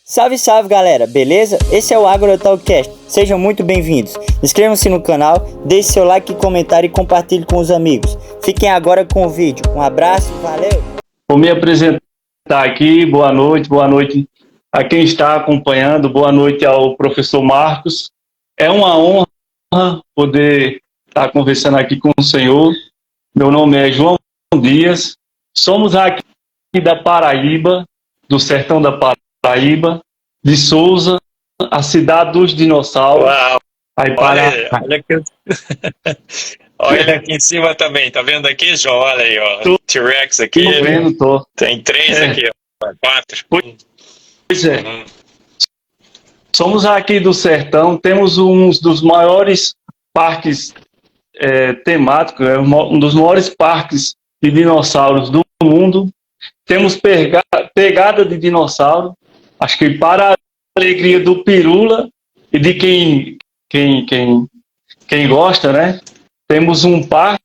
Salve, salve galera, beleza? Esse é o AgroTalkCast, sejam muito bem-vindos. Inscrevam-se no canal, deixe seu like, comentário e compartilhe com os amigos. Fiquem agora com o vídeo. Um abraço, valeu! Vou me apresentar aqui, boa noite a quem está acompanhando, boa noite ao professor Marcos. É uma honra poder estar conversando aqui com o senhor. Meu nome é João Dias, somos aqui da Paraíba, do sertão da Paraíba, de Souza, a cidade dos dinossauros. Uau. Aí Olha aqui. Olha aqui em cima também, tá vendo aqui, João? Olha aí, ó. T-Rex aqui. Tô vendo, tô. Tem 3 aqui, ó. 4. Pois é. Somos aqui do sertão, temos um dos maiores parques temáticos, um dos maiores parques de dinossauros do mundo. Temos pegada de dinossauro, acho que para a alegria do Pirula e de quem gosta, né? Temos um parque,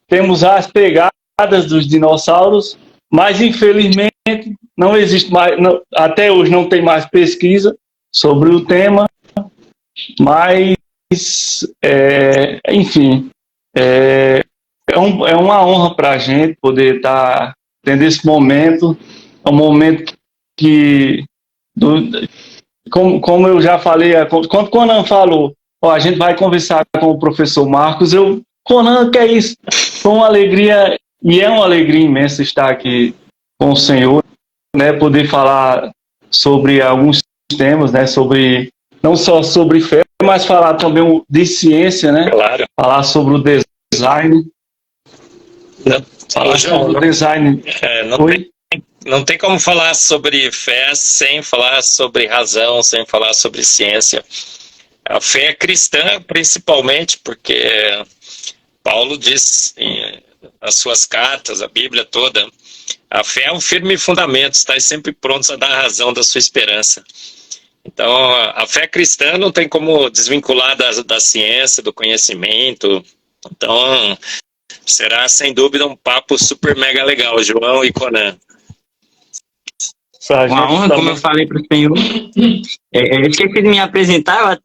temos as pegadas dos dinossauros, mas infelizmente não existe mais, até hoje não tem mais pesquisa sobre o tema, mas enfim, é uma honra para a gente poder estar tendo esse momento. É um momento que, como eu já falei, quando o Conan falou, a gente vai conversar com o professor Marcos, Conan, que é isso? Foi uma alegria, e é uma alegria imensa estar aqui com o senhor, né, poder falar sobre alguns temas, né, não só sobre fé, mas falar também de ciência, né? Claro. Falar sobre o design. Falar sobre o design. Não tem como falar sobre fé sem falar sobre razão, sem falar sobre ciência. A fé é cristã, principalmente, porque Paulo diz nas suas cartas, a Bíblia toda, a fé é um firme fundamento, está sempre prontos a dar a razão da sua esperança. Então, a fé cristã não tem como desvincular da ciência, do conhecimento. Então, será, sem dúvida, um papo super mega legal, João e Conan. Uma honra, como eu falei para o senhor. Eu esqueci de me apresentar,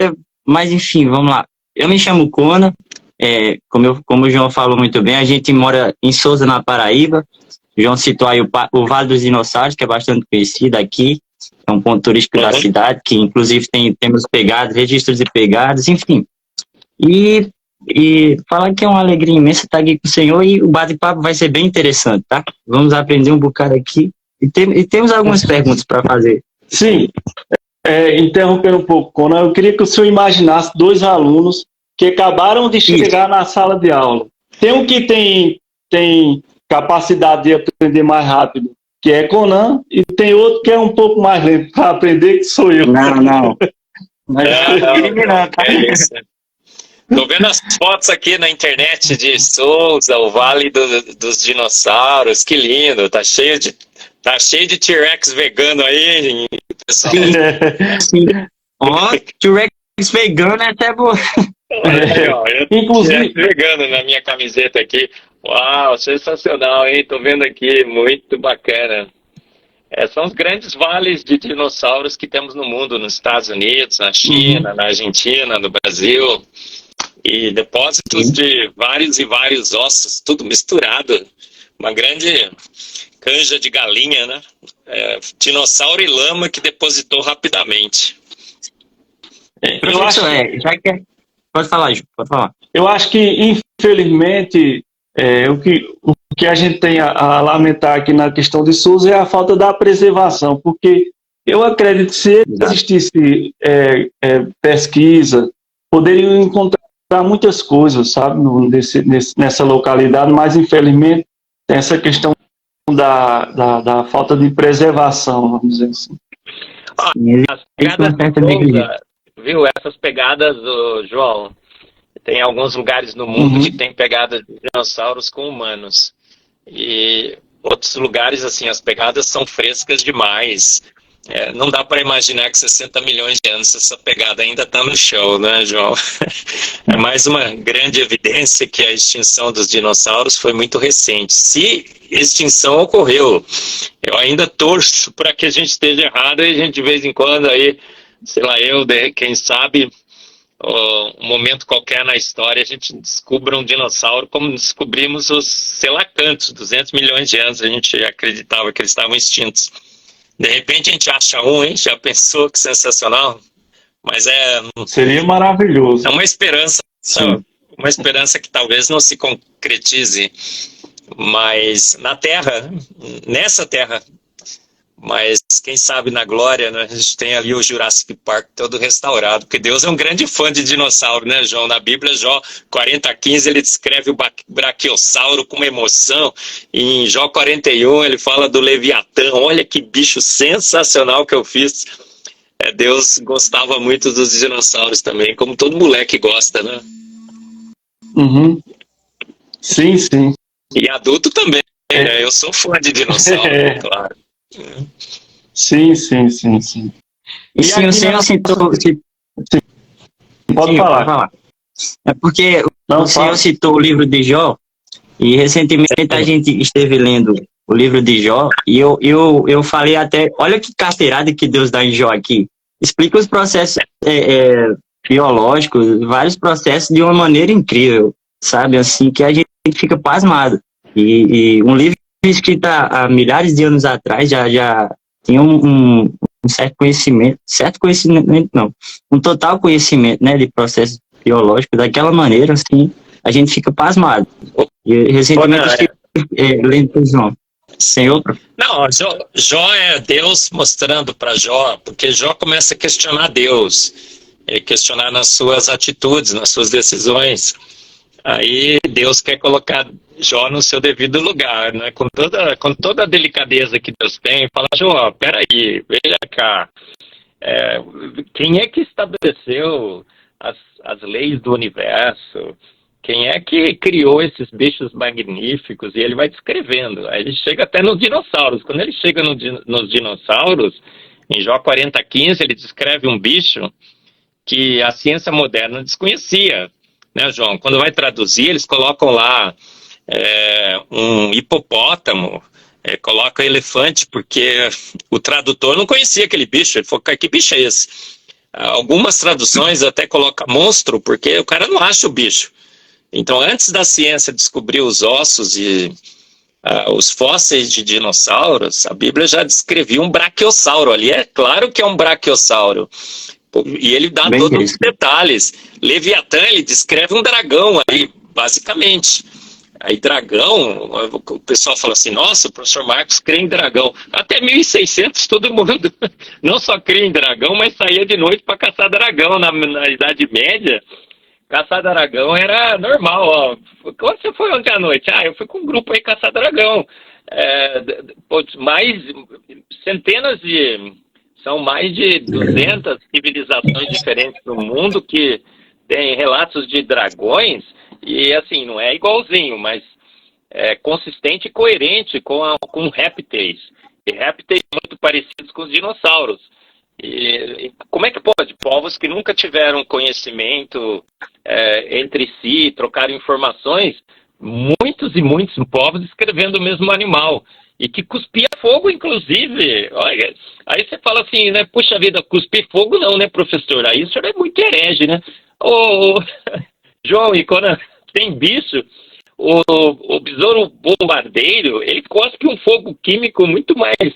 mas enfim, vamos lá. Eu me chamo Conan, como o João falou muito bem, a gente mora em Souza, na Paraíba. O João citou aí o Vale dos Dinossauros, que é bastante conhecido aqui. É um ponto turístico da cidade, que inclusive temos pegadas, registros de pegadas, enfim. E falar que é uma alegria imensa estar aqui com o senhor, e o bate-papo vai ser bem interessante, tá? Vamos aprender um bocado aqui. E temos algumas perguntas para fazer. Sim, interrompendo um pouco, Conan, eu queria que o senhor imaginasse 2 alunos que acabaram de chegar na sala de aula. Tem um que tem capacidade de aprender mais rápido, que é Conan, e tem outro que é um pouco mais lento para aprender, que sou eu. Não. É isso. Tô vendo as fotos aqui na internet de Souza, o Vale dos Dinossauros, que lindo, tá cheio de T-Rex vegano aí, pessoal. Sim. Ó, T-Rex vegano é até bom. Inclusive vegano na minha camiseta aqui. Uau, sensacional, hein? Tô vendo aqui, muito bacana. São os grandes vales de dinossauros que temos no mundo, nos Estados Unidos, na China, na Argentina, no Brasil. E depósitos de vários e vários ossos, tudo misturado. Uma grande canja de galinha, né? Dinossauro e lama que depositou rapidamente. Professor, pode falar, Ju, pode falar. Eu acho que, infelizmente, o que a gente tem a lamentar aqui na questão de Souza é a falta da preservação, porque eu acredito que se existisse pesquisa, poderiam encontrar muitas coisas, sabe, nessa localidade, mas infelizmente tem essa questão da falta de preservação, vamos dizer assim. As pegadas, viu? Essas pegadas, João, tem alguns lugares no mundo que tem pegadas de dinossauros com humanos. E outros lugares, assim, as pegadas são frescas demais. Não dá para imaginar que 60 milhões de anos essa pegada ainda está no chão, né, João? É mais uma grande evidência que a extinção dos dinossauros foi muito recente. Se extinção ocorreu, eu ainda torço para que a gente esteja errado e a gente de vez em quando aí, sei lá, quem sabe, um momento qualquer na história a gente descubra um dinossauro como descobrimos os, sei lá quantos, 200 milhões de anos a gente acreditava que eles estavam extintos. De repente a gente acha um, hein? Já pensou? Que sensacional? Mas seria maravilhoso. É uma esperança, sim, uma esperança que talvez não se concretize, mas na Terra, nessa Terra, mas quem sabe na glória, né? A gente tem ali o Jurassic Park todo restaurado, porque Deus é um grande fã de dinossauro, né, João? Na Bíblia, Jó 40:15, ele descreve o braquiosauro com uma emoção, e em Jó 41 ele fala do Leviatã. Olha que bicho sensacional que eu fiz. Deus gostava muito dos dinossauros também, como todo moleque gosta, né? Uhum. Sim, sim. E adulto também, né? Eu sou fã de dinossauro, claro. Sim, sim, sim, sim. E sim, o senhor citou... Pode falar. É porque Não, o senhor citou o livro de Jó, e recentemente a gente esteve lendo o livro de Jó, e eu falei até, olha que carteirada que Deus dá em Jó aqui. Explica os processos biológicos, vários processos de uma maneira incrível, sabe? Assim, que a gente fica pasmado. E um livro escrito há milhares de anos atrás já tinha um certo conhecimento não, um total conhecimento, né, de processos biológicos, daquela maneira, assim, a gente fica pasmado. E recentemente lendo com o João. Sem outro? Não, Jó é Deus mostrando para Jó, porque Jó começa a questionar Deus, questionar nas suas atitudes, nas suas decisões. Aí Deus quer colocar Jó no seu devido lugar, né? Com toda a delicadeza que Deus tem, fala: Jó, peraí, veja cá, quem é que estabeleceu as leis do universo? Quem é que criou esses bichos magníficos? E ele vai descrevendo. Aí ele chega até nos dinossauros. Quando ele chega nos dinossauros, em Jó 40:15, ele descreve um bicho que a ciência moderna desconhecia, né, João? Quando vai traduzir, eles colocam lá um hipopótamo, coloca elefante, porque o tradutor não conhecia aquele bicho. Ele falou: que bicho é esse? Algumas traduções até colocam monstro, porque o cara não acha o bicho. Então, antes da ciência descobrir os ossos e os fósseis de dinossauros, a Bíblia já descrevia um braquiosauro ali. É claro que é um braquiosauro. E ele dá todos os detalhes. Leviatã, ele descreve um dragão aí, basicamente. Aí dragão, o pessoal fala assim: nossa, o professor Marcos crê em dragão. Até 1600 todo mundo não só crê em dragão, mas saía de noite para caçar dragão na Idade Média. Caçar dragão era normal, ó. Quando você foi ontem à noite? Eu fui com um grupo aí caçar dragão. São mais de 200 civilizações diferentes no mundo que têm relatos de dragões, e assim, não é igualzinho, mas é consistente e coerente com répteis. E répteis muito parecidos com os dinossauros. E como é que pode? Povos que nunca tiveram conhecimento entre si, trocaram informações, muitos e muitos povos escrevendo o mesmo animal, e que cuspia fogo, inclusive. Olha, aí você fala assim, né? Puxa vida, cuspir fogo não, né, professor? Aí o senhor é muito herege, né? João, e quando tem bicho, o besouro bombardeiro, ele cospe um fogo químico muito mais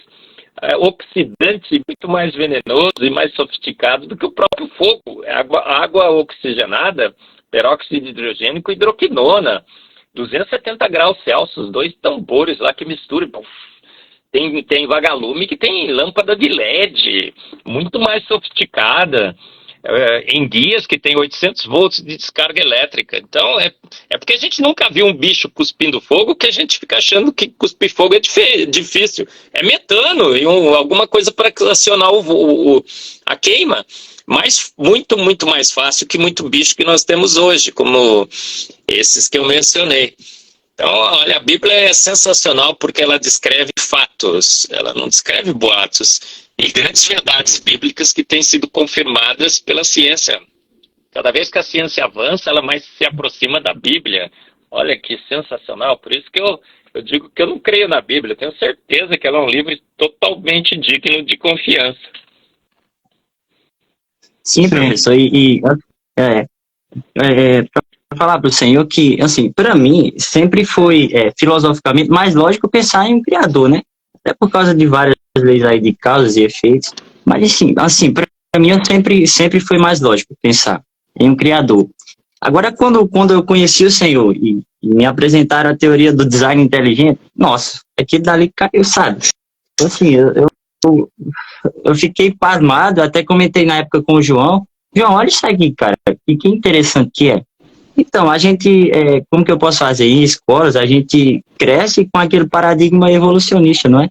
oxidante, muito mais venenoso e mais sofisticado do que o próprio fogo. Água oxigenada, peróxido de hidrogênio com hidroquinona, 270 graus Celsius, 2 tambores lá que misturam. Tem vagalume que tem lâmpada de LED, muito mais sofisticada, em dias que tem 800 volts de descarga elétrica. Então, é porque a gente nunca viu um bicho cuspindo fogo que a gente fica achando que cuspir fogo é difícil. É metano e alguma coisa para acionar a queima. Mas muito, muito mais fácil que muito bicho que nós temos hoje, como esses que eu mencionei. Então, olha, a Bíblia é sensacional porque ela descreve fatos, ela não descreve boatos. e grandes verdades bíblicas que têm sido confirmadas pela ciência. Cada vez que a ciência avança, ela mais se aproxima da Bíblia. Olha que sensacional, por isso que eu digo que eu não creio na Bíblia, eu tenho certeza que ela é um livro totalmente digno de confiança. Sim, professor, para falar para o senhor que, assim, para mim, sempre foi filosoficamente mais lógico pensar em um criador, né? Até por causa de várias leis aí de causas e efeitos. Mas, assim para mim, sempre foi mais lógico pensar em um criador. Agora, quando eu conheci o senhor e me apresentaram a teoria do design inteligente, nossa, aquilo dali caiu, sabe? Então, assim, eu fiquei pasmado, até comentei na época com o João. João, olha isso aqui, cara, que interessante que é. Então, a gente, como que eu posso fazer em escolas, a gente cresce com aquele paradigma evolucionista, não é?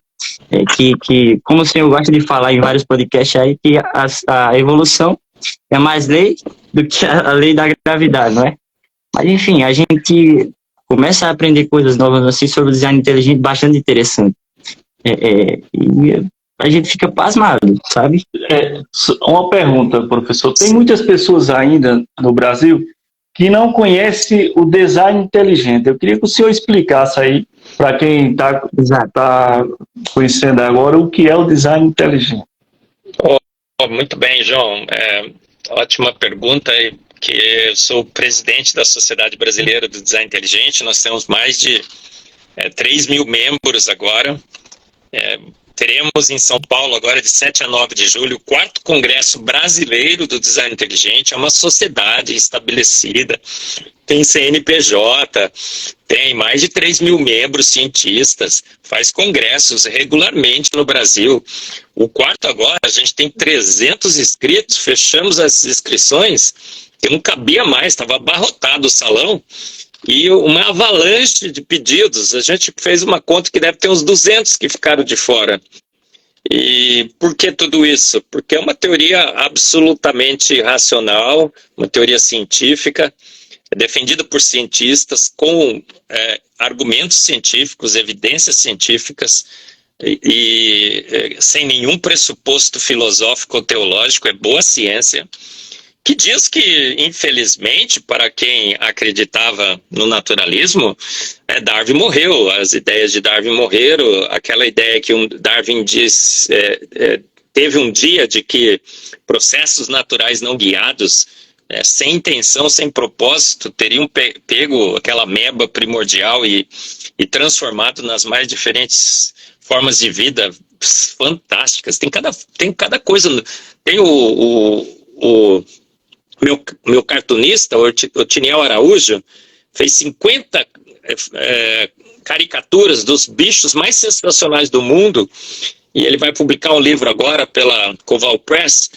Que como o senhor gosta de falar em vários podcasts aí, que a evolução é mais lei do que a lei da gravidade, não é? Mas, enfim, a gente começa a aprender coisas novas assim sobre o design inteligente, bastante interessante. E a gente fica pasmado, sabe? Uma pergunta, professor. Tem muitas pessoas ainda no Brasil que não conhecem o design inteligente. Eu queria que o senhor explicasse aí, para quem está conhecendo agora, o que é o design inteligente. Muito bem, João. Ótima pergunta. Que eu sou presidente da Sociedade Brasileira do Design Inteligente. Nós temos mais de 3 mil membros agora. Teremos em São Paulo, agora de 7 a 9 de julho, o 4º Congresso Brasileiro do Design Inteligente. É uma sociedade estabelecida, tem CNPJ, tem mais de 3 mil membros cientistas, faz congressos regularmente no Brasil. O 4º agora, a gente tem 300 inscritos, fechamos as inscrições, que não cabia mais, estava abarrotado o salão, e uma avalanche de pedidos. A gente fez uma conta que deve ter uns 200 que ficaram de fora. E por que tudo isso? Porque é uma teoria absolutamente racional, uma teoria científica, defendida por cientistas, com argumentos científicos, evidências científicas, e sem nenhum pressuposto filosófico ou teológico. É boa ciência, que diz que, infelizmente, para quem acreditava no naturalismo, Darwin morreu, as ideias de Darwin morreram, aquela ideia que Darwin diz, teve um dia de que processos naturais não guiados, sem intenção, sem propósito, teriam pego aquela ameba primordial e transformado nas mais diferentes formas de vida fantásticas. Tem cada coisa, tem meu cartunista, o Tiniel Araújo, fez 50 caricaturas dos bichos mais sensacionais do mundo, e ele vai publicar um livro agora pela Koval Press,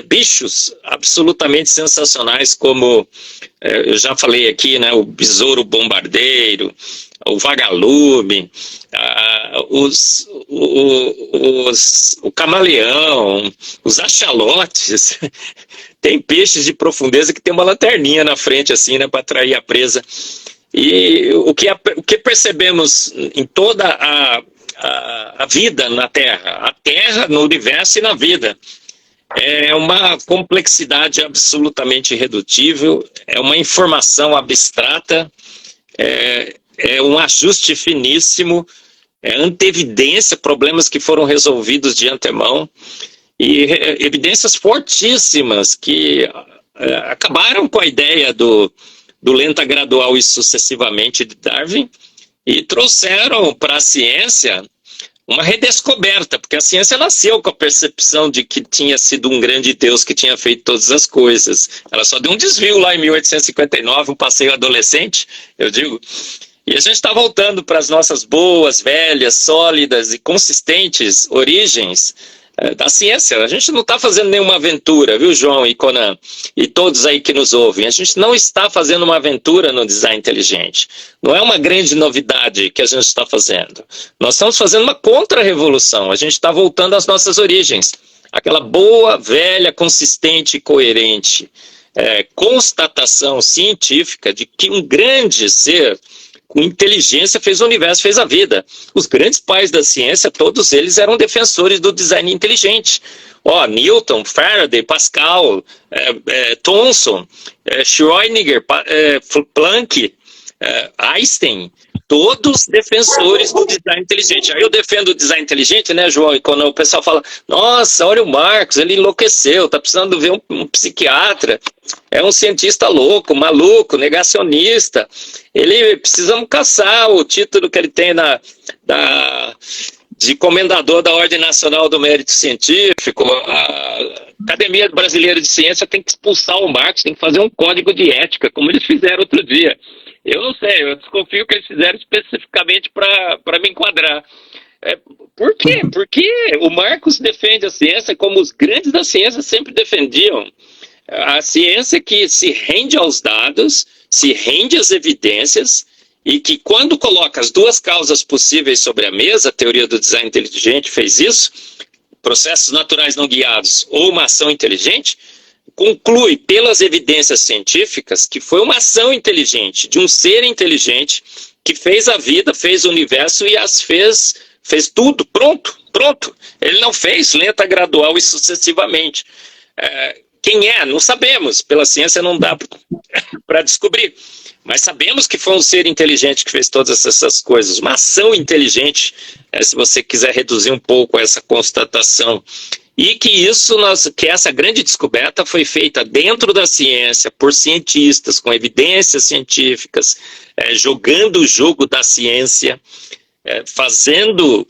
bichos absolutamente sensacionais, como eu já falei aqui, né, o besouro bombardeiro, o vagalume, o camaleão, os axolotes. Tem peixes de profundeza que tem uma lanterninha na frente, assim, né, para atrair a presa. E o que percebemos em toda a vida na Terra, no universo e na vida, é uma complexidade absolutamente irredutível, é uma informação abstrata, é um ajuste finíssimo, antevidência, problemas que foram resolvidos de antemão, e evidências fortíssimas que acabaram com a ideia do lenta, gradual e sucessivamente de Darwin, e trouxeram para a ciência uma redescoberta, porque a ciência nasceu com a percepção de que tinha sido um grande Deus que tinha feito todas as coisas. Ela só deu um desvio lá em 1859, um passeio adolescente, eu digo. E a gente está voltando para as nossas boas, velhas, sólidas e consistentes origens da ciência. A gente não está fazendo nenhuma aventura, viu, João e Conan? E todos aí que nos ouvem. A gente não está fazendo uma aventura no design inteligente. Não é uma grande novidade que a gente está fazendo. Nós estamos fazendo uma contra-revolução. A gente está voltando às nossas origens. Aquela boa, velha, consistente e coerente constatação científica de que um grande ser com inteligência fez o universo, fez a vida. Os grandes pais da ciência, todos eles eram defensores do design inteligente. Newton, Faraday, Pascal, Thomson, Schrödinger, Planck, Einstein, todos defensores do design inteligente. Aí eu defendo o design inteligente, né, João? E quando o pessoal fala, nossa, olha o Marcos, ele enlouqueceu, tá precisando ver um psiquiatra, é um cientista louco, maluco, negacionista. Precisamos caçar o título que ele tem de comendador da Ordem Nacional do Mérito Científico. A Academia Brasileira de Ciência tem que expulsar o Marcos, tem que fazer um código de ética, como eles fizeram outro dia. Eu não sei, eu desconfio que eles fizeram especificamente para me enquadrar. Por quê? Porque o Marcos defende a ciência como os grandes da ciência sempre defendiam. A ciência que se rende aos dados, se rende às evidências, e que quando coloca as duas causas possíveis sobre a mesa, a teoria do design inteligente fez isso, processos naturais não guiados ou uma ação inteligente, conclui pelas evidências científicas que foi uma ação inteligente, de um ser inteligente que fez a vida, fez o universo e fez tudo, pronto. Ele não fez lenta, gradual e sucessivamente. Quem é? Não sabemos, pela ciência não dá para descobrir. Mas sabemos que foi um ser inteligente que fez todas essas coisas, uma ação inteligente, se você quiser reduzir um pouco essa constatação. E que essa grande descoberta foi feita dentro da ciência, por cientistas, com evidências científicas, jogando o jogo da ciência, fazendo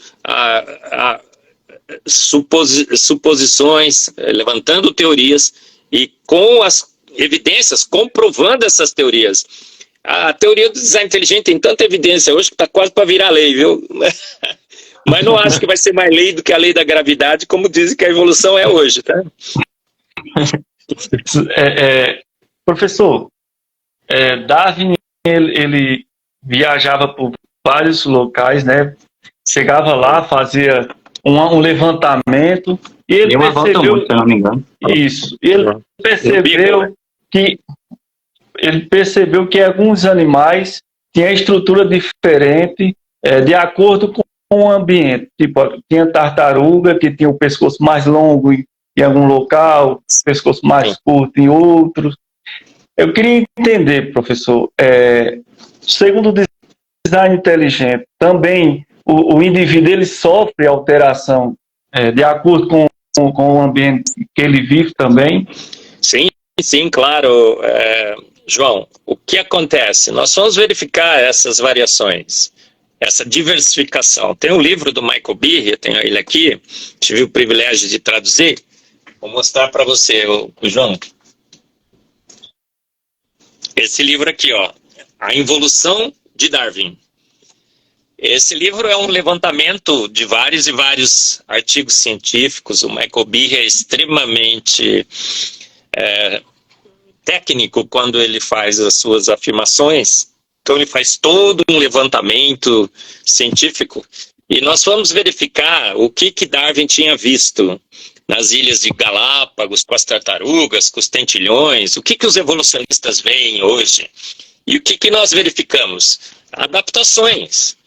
suposições, levantando teorias, e com as evidências comprovando essas teorias. A teoria do design inteligente tem tanta evidência hoje que está quase para virar lei, viu? Mas não acho que vai ser mais lei do que a lei da gravidade, como dizem que a evolução é hoje, tá? Professor, Darwin, ele viajava por vários locais, né? Chegava lá, fazia um levantamento, e ele percebeu... se não me engano. Isso. Ele percebeu que alguns animais tinham estrutura diferente de acordo com o ambiente. Tipo, tinha tartaruga que tinha o pescoço mais longo em algum local, o pescoço mais curto em outros. Eu queria entender, professor, segundo o design inteligente, também o indivíduo ele sofre alteração de acordo com o ambiente que ele vive também? Sim, claro. João, o que acontece? Nós vamos verificar essas variações, essa diversificação. Tem um livro do Michael Behe, eu tenho ele aqui, tive o privilégio de traduzir. Vou mostrar para você, João. Esse livro aqui, A Involução de Darwin. Esse livro é um levantamento de vários e vários artigos científicos. O Michael Behe é extremamente técnico quando ele faz as suas afirmações. Então ele faz todo um levantamento científico e nós vamos verificar o que Darwin tinha visto nas ilhas de Galápagos, com as tartarugas, com os tentilhões, o que os evolucionistas veem hoje. E o que nós verificamos? Adaptações.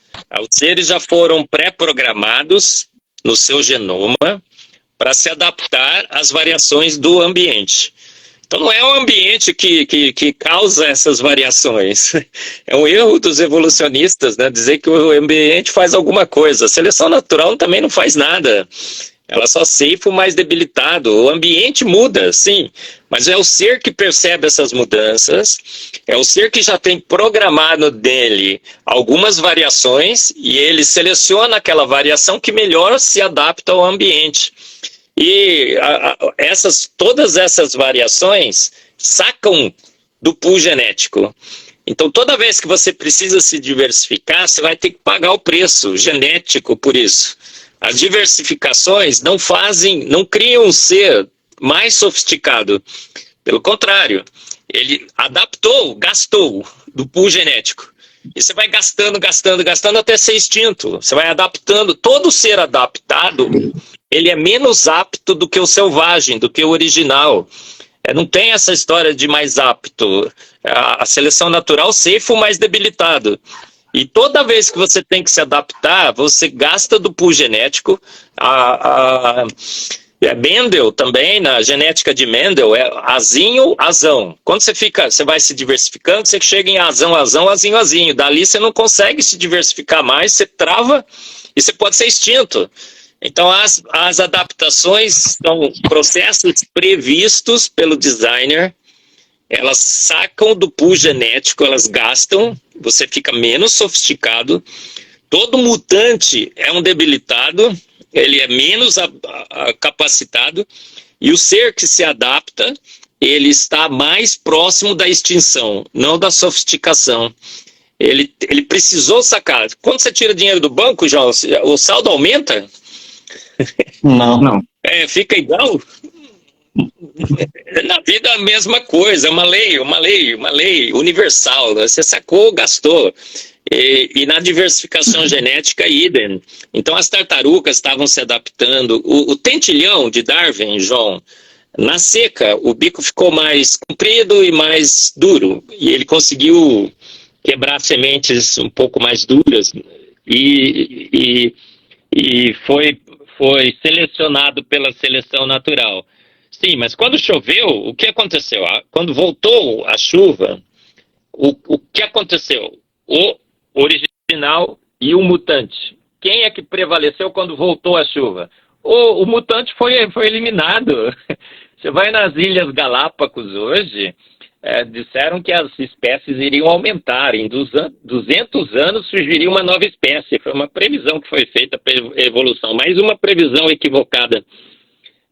Os seres já foram pré-programados no seu genoma para se adaptar às variações do ambiente. Então não é o ambiente que causa essas variações. É um erro dos evolucionistas, né, dizer que o ambiente faz alguma coisa. A seleção natural também não faz nada. Ela só ceifa o mais debilitado. O ambiente muda, sim, mas é o ser que percebe essas mudanças, é o ser que já tem programado dele algumas variações e ele seleciona aquela variação que melhor se adapta ao ambiente. E todas essas variações sacam do pool genético. Então, toda vez que você precisa se diversificar, você vai ter que pagar o preço genético por isso. As diversificações não criam um ser mais sofisticado. Pelo contrário, ele gastou do pool genético. E você vai gastando até ser extinto. Você vai adaptando. Todo ser adaptado, ele é menos apto do que o selvagem, do que o original. Não tem essa história de mais apto. A seleção natural ceifa o mais debilitado. E toda vez que você tem que se adaptar, você gasta do pool genético. Mendel também, na genética de Mendel, é azinho, azão. Quando você vai se diversificando, você chega em azão, azão, azinho, azinho. Dali você não consegue se diversificar mais, você trava e você pode ser extinto. Então, as adaptações são processos previstos pelo designer. Elas sacam do pool genético, elas gastam, você fica menos sofisticado. Todo mutante é um debilitado, ele é menos capacitado, e o ser que se adapta, ele está mais próximo da extinção, não da sofisticação. Ele precisou sacar. Quando você tira dinheiro do banco, João, o saldo aumenta? Não. Fica igual? Na vida a mesma coisa, uma lei universal. Você sacou, gastou. E na diversificação genética, idem. Então as tartarugas estavam se adaptando. O tentilhão de Darwin, João, na seca, o bico ficou mais comprido e mais duro. E ele conseguiu quebrar sementes um pouco mais duras. E foi selecionado pela seleção natural. Sim, mas quando choveu, o que aconteceu? Quando voltou a chuva, o que aconteceu? O original e o mutante. Quem é que prevaleceu quando voltou a chuva? O mutante foi eliminado. Você vai nas Ilhas Galápagos hoje, disseram que as espécies iriam aumentar. Em 200 anos surgiria uma nova espécie. Foi uma previsão que foi feita pela evolução, mais uma previsão equivocada.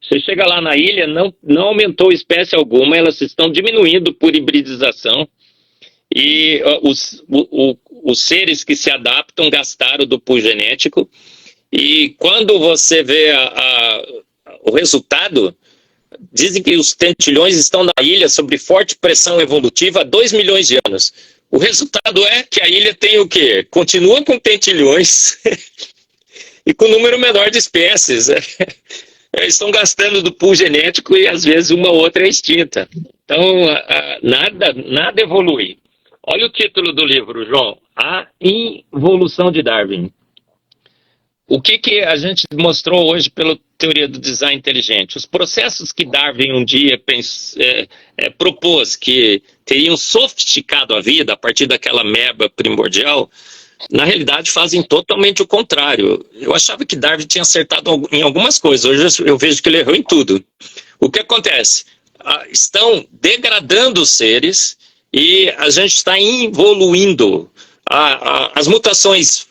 Você chega lá na ilha, não aumentou espécie alguma, elas estão diminuindo por hibridização. E os seres que se adaptam gastaram do pool genético. E quando você vê o resultado, dizem que os tentilhões estão na ilha sob forte pressão evolutiva há 2 milhões de anos. O resultado é que a ilha tem o quê? Continua com tentilhões e com número menor de espécies. Estão gastando do pool genético e às vezes uma ou outra é extinta. Então, nada evolui. Olha o título do livro, João. A Involução de Darwin. O que a gente mostrou hoje pela teoria do design inteligente? Os processos que Darwin um dia propôs que teriam sofisticado a vida a partir daquela ameba primordial, na realidade fazem totalmente o contrário. Eu achava que Darwin tinha acertado em algumas coisas, hoje eu vejo que ele errou em tudo. O que acontece? Estão degradando os seres e a gente está evoluindo. As mutações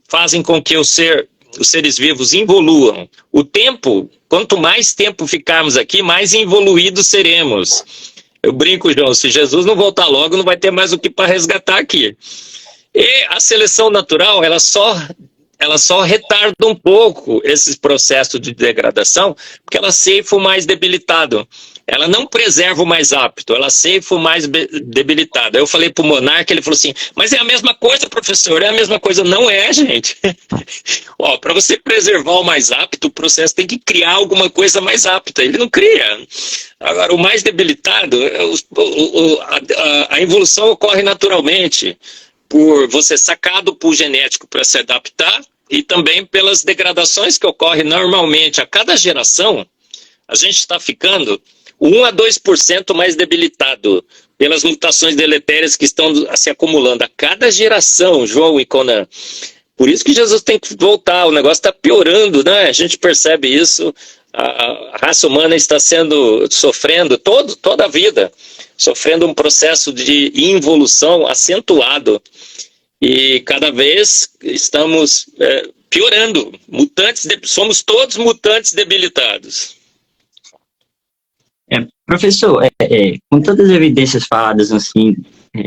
fazem com que os seres vivos evoluam. O tempo, quanto mais tempo ficarmos aqui, mais evoluídos seremos. Eu brinco, João, se Jesus não voltar logo, não vai ter mais o que para resgatar aqui. E a seleção natural, ela só retarda um pouco esses processos de degradação, porque ela ceifa o mais debilitado. Ela não preserva o mais apto, ela ceifa o mais debilitado. Aí eu falei para o Monarca, ele falou assim, mas é a mesma coisa, professor, é a mesma coisa. Não é, gente. Para você preservar o mais apto, o processo tem que criar alguma coisa mais apta. Ele não cria. Agora, o mais debilitado, a evolução ocorre naturalmente, por você sacar do pool genético para se adaptar e também pelas degradações que ocorrem normalmente. A cada geração, a gente está ficando 1 a 2% mais debilitado pelas mutações deletérias que estão se acumulando a cada geração, João e Conan. Por isso que Jesus tem que voltar, o negócio está piorando, né? A gente percebe isso, a raça humana está sofrendo toda a vida, sofrendo um processo de involução acentuado. E cada vez estamos piorando. Somos todos mutantes debilitados. Professor, com todas as evidências faladas assim,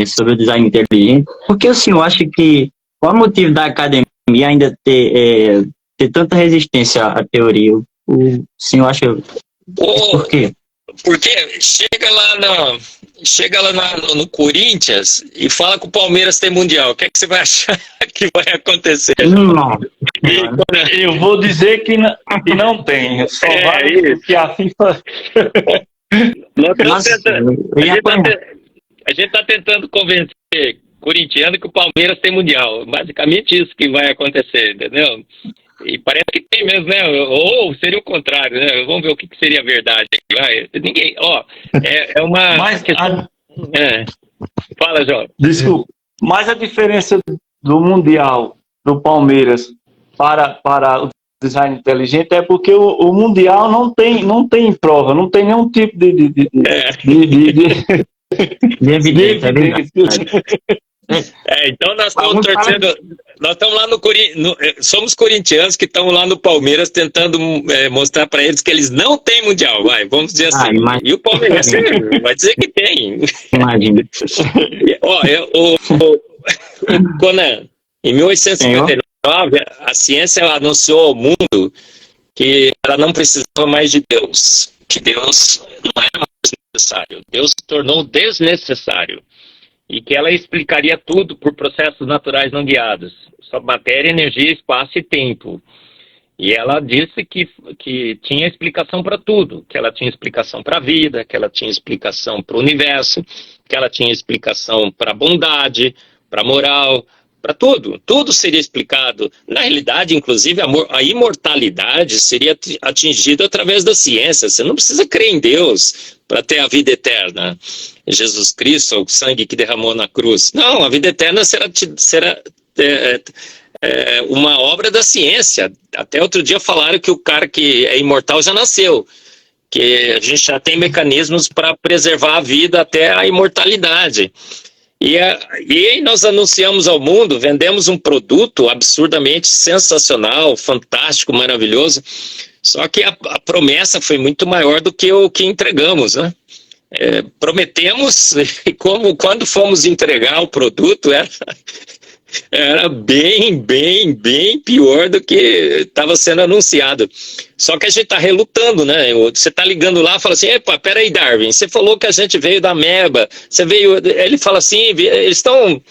sobre o design inteligente, por que o senhor acha que, qual o motivo da academia ainda ter tanta resistência à teoria? O senhor acha por quê? Porque chega lá no Corinthians e fala que o Palmeiras tem Mundial. O que é que você vai achar que vai acontecer? Não. Eu vou dizer que não tem. Só vale que a FIFA... A gente está tentando convencer corintiano que o Palmeiras tem mundial. Basicamente isso que vai acontecer, entendeu? E parece que tem mesmo, né? Ou seria o contrário, né? Vamos ver o que seria a verdade. Vai. Ninguém, ó, é uma Mas questão... Fala, João. Desculpa, mas a diferença do Mundial do Palmeiras para o design inteligente é porque o Mundial não tem prova, não tem nenhum tipo de evidência. Então nós estamos torcendo, nós estamos lá somos corintianos que estamos lá no Palmeiras tentando mostrar para eles que eles não têm mundial, vamos dizer assim. E o Palmeiras vai dizer que tem. Imagina. O Conan, em 1859, a ciência anunciou ao mundo que ela não precisava mais de Deus, que Deus não era mais necessário, Deus se tornou desnecessário. E que ela explicaria tudo por processos naturais não guiados, sobre matéria, energia, espaço e tempo. E ela disse que tinha explicação para tudo, que ela tinha explicação para a vida, que ela tinha explicação para o universo, que ela tinha explicação para a bondade, para a moral, para tudo. Tudo seria explicado. Na realidade, inclusive, a imortalidade seria atingida através da ciência. Você não precisa crer em Deus para ter a vida eterna. Jesus Cristo, o sangue que derramou na cruz. Não, a vida eterna será uma obra da ciência. Até outro dia falaram que o cara que é imortal já nasceu, que a gente já tem mecanismos para preservar a vida até a imortalidade. E aí nós anunciamos ao mundo, vendemos um produto absurdamente sensacional, fantástico, maravilhoso, só que a promessa foi muito maior do que o que entregamos, né? Prometemos, e quando fomos entregar o produto, era bem pior do que estava sendo anunciado. Só que a gente está relutando, né? Você está ligando lá e fala assim, epa, peraí, Darwin, você falou que a gente veio da ameba, você veio... Ele fala assim, eles estão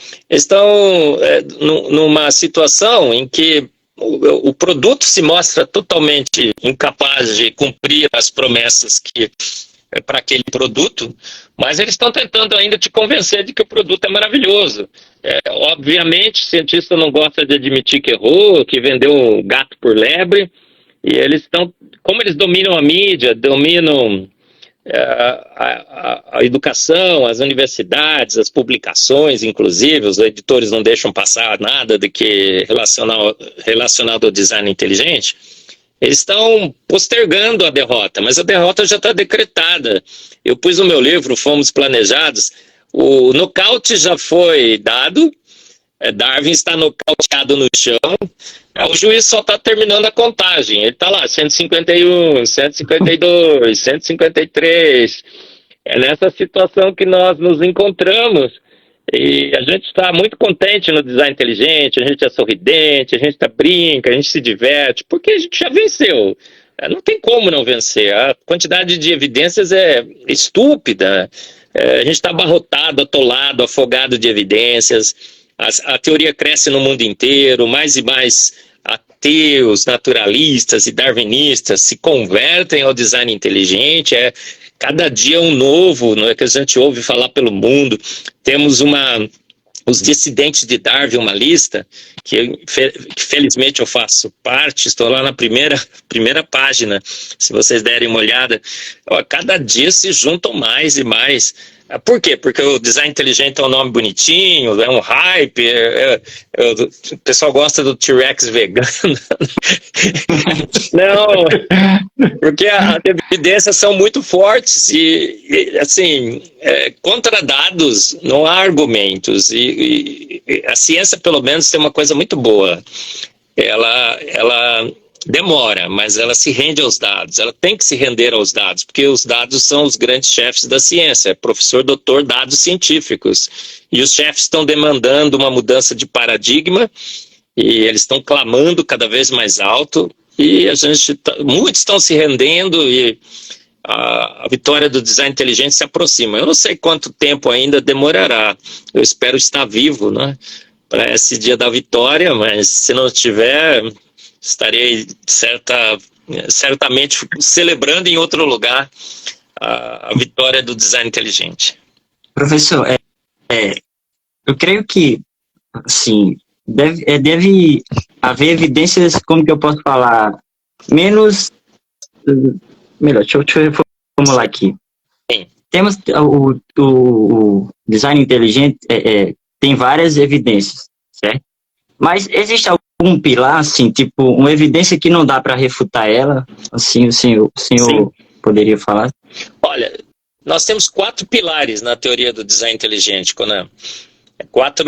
numa situação em que o produto se mostra totalmente incapaz de cumprir as promessas que para aquele produto, mas eles estão tentando ainda te convencer de que o produto é maravilhoso. Obviamente, o cientista não gosta de admitir que errou, que vendeu um gato por lebre, e eles estão, como eles dominam a mídia, dominam a educação, as universidades, as publicações, inclusive, os editores não deixam passar nada de que relacionado ao design inteligente. Eles estão postergando a derrota, mas a derrota já está decretada. Eu pus no meu livro, Fomos Planejados, o nocaute já foi dado, Darwin está nocauteado no chão, o juiz só está terminando a contagem, ele está lá, 151, 152, 153, é nessa situação que nós nos encontramos. E a gente está muito contente no design inteligente, a gente é sorridente, a gente brinca, a gente se diverte, porque a gente já venceu. Não tem como não vencer. A quantidade de evidências é estúpida. A gente está abarrotado, atolado, afogado de evidências. A teoria cresce no mundo inteiro, mais e mais ateus, naturalistas e darwinistas se convertem ao design inteligente. Cada dia um novo, não é, que a gente ouve falar pelo mundo. Temos os dissidentes de Darwin, uma lista, que felizmente eu faço parte, estou lá na primeira página, se vocês derem uma olhada. Cada dia se juntam mais e mais. Por quê? Porque o design inteligente é um nome bonitinho, é um hype, o pessoal gosta do T-Rex vegano. Não, porque as evidências são muito fortes e assim, contra dados não há argumentos. E a ciência, pelo menos, tem uma coisa muito boa. Ela demora, mas ela se rende aos dados, ela tem que se render aos dados, porque os dados são os grandes chefes da ciência, professor, doutor, dados científicos, e os chefes estão demandando uma mudança de paradigma, e eles estão clamando cada vez mais alto, e muitos estão se rendendo, e a vitória do design inteligente se aproxima. Eu não sei quanto tempo ainda demorará, eu espero estar vivo, né, para esse dia da vitória, mas se não estiver, estarei certamente celebrando em outro lugar a vitória do design inteligente. Professor, eu creio que, assim, deve haver evidências, como que eu posso falar, menos, melhor, deixa eu reformular aqui. Sim. Temos o design inteligente, tem várias evidências, certo? Mas existe algum pilar, assim, tipo, uma evidência que não dá para refutar ela? Assim, o senhor poderia falar? Olha, nós temos 4 pilares na teoria do design inteligente, Conan. 4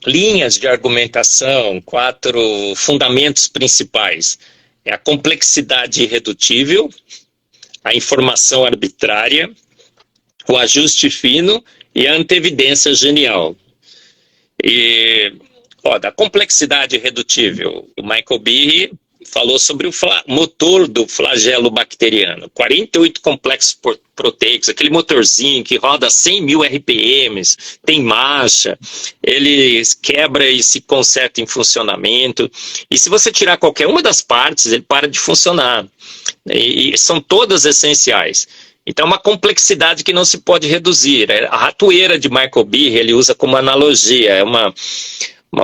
linhas de argumentação, 4 fundamentos principais. É a complexidade irredutível, a informação arbitrária, o ajuste fino e a antevidência genial. E, da complexidade irredutível, o Michael Behe falou sobre o motor do flagelo bacteriano. 48 complexos proteicos, aquele motorzinho que roda 100 mil RPMs, tem marcha, ele quebra e se conserta em funcionamento. E se você tirar qualquer uma das partes, ele para de funcionar. E são todas essenciais. Então é uma complexidade que não se pode reduzir. A ratoeira de Michael Behe, ele usa como analogia, é uma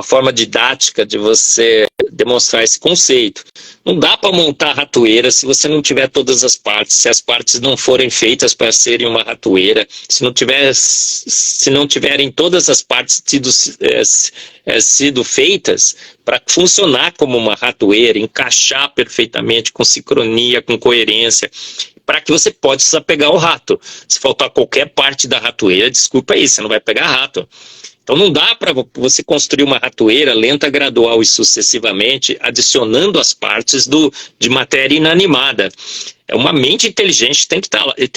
forma didática de você demonstrar esse conceito. Não dá para montar ratoeira se você não tiver todas as partes, se as partes não forem feitas para serem uma ratoeira, se não tiverem todas as partes sido feitas para funcionar como uma ratoeira, encaixar perfeitamente, com sincronia, com coerência, para que você possa pegar o rato. Se faltar qualquer parte da ratoeira, desculpa aí, você não vai pegar rato. Então não dá para você construir uma ratoeira lenta, gradual e sucessivamente, adicionando as partes de matéria inanimada. É uma mente inteligente, tem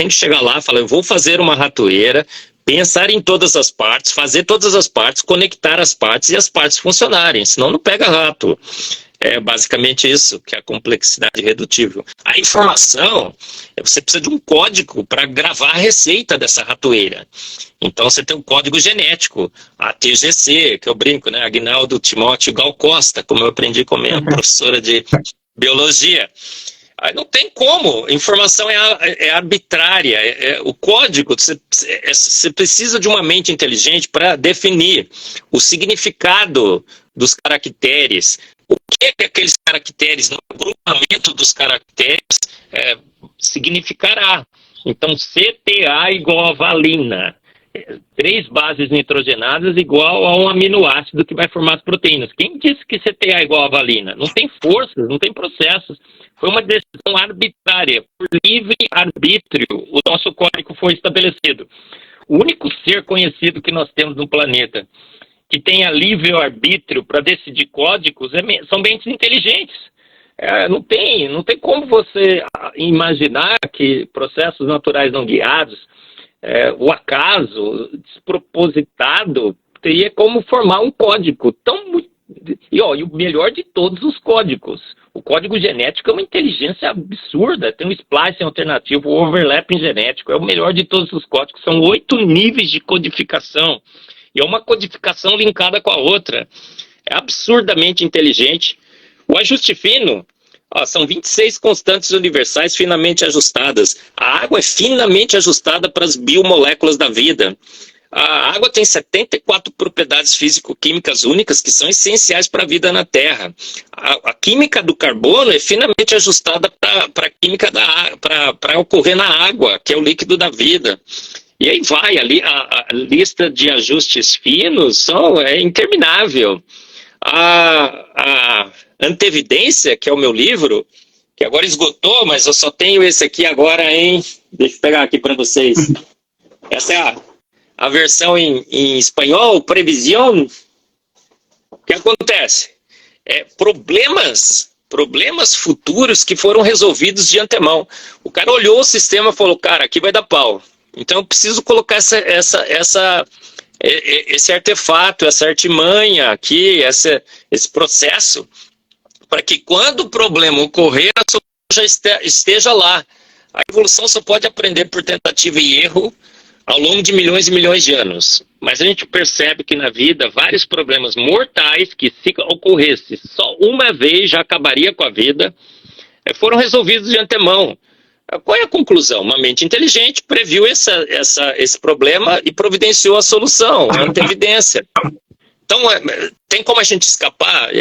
que chegar lá e falar, eu vou fazer uma ratoeira, pensar em todas as partes, fazer todas as partes, conectar as partes e as partes funcionarem, senão não pega rato. É basicamente isso, que é a complexidade irredutível. A informação, você precisa de um código para gravar a receita dessa ratoeira. Então você tem um código genético, a TGC, que eu brinco, né? Aguinaldo Timóteo Gal Costa, como eu aprendi com a minha professora de biologia. Aí não tem como, informação é arbitrária, o código, você precisa de uma mente inteligente para definir o significado dos caracteres, o que aqueles caracteres, no agrupamento dos caracteres, significará. Então, CTA igual a valina. 3 bases nitrogenadas igual a um aminoácido que vai formar as proteínas. Quem disse que CTA é igual a valina? Não tem forças, não tem processos. Foi uma decisão arbitrária, por livre arbítrio, o nosso código foi estabelecido. O único ser conhecido que nós temos no planeta que tenha livre arbítrio para decidir códigos são mentes inteligentes. Não tem como você imaginar que processos naturais não guiados, o acaso despropositado, teria como formar um código e o melhor de todos os códigos. O código genético é uma inteligência absurda, tem um splicing alternativo, o overlapping genético, é o melhor de todos os códigos, são 8 níveis de codificação, e é uma codificação linkada com a outra, é absurdamente inteligente. O ajuste fino, são 26 constantes universais finamente ajustadas, a água é finamente ajustada para as biomoléculas da vida. A água tem 74 propriedades físico-químicas únicas que são essenciais para a vida na Terra. A química do carbono é finamente ajustada para a química para ocorrer na água, que é o líquido da vida. E aí vai, a lista de ajustes finos é interminável. A Antevidência, que é o meu livro, que agora esgotou, mas eu só tenho esse aqui agora deixa eu pegar aqui para vocês. Essa é a versão em espanhol, Previsión. O que acontece? Problemas futuros que foram resolvidos de antemão. O cara olhou o sistema e falou, cara, aqui vai dar pau. Então eu preciso colocar esse artefato, essa artimanha aqui, esse processo, para que quando o problema ocorrer, a solução já esteja lá. A evolução só pode aprender por tentativa e erro ao longo de milhões e milhões de anos. Mas a gente percebe que na vida, vários problemas mortais que, se ocorresse só uma vez, já acabaria com a vida, foram resolvidos de antemão. Qual é a conclusão? Uma mente inteligente previu esse problema e providenciou a solução, ante evidência. Então, tem como a gente escapar?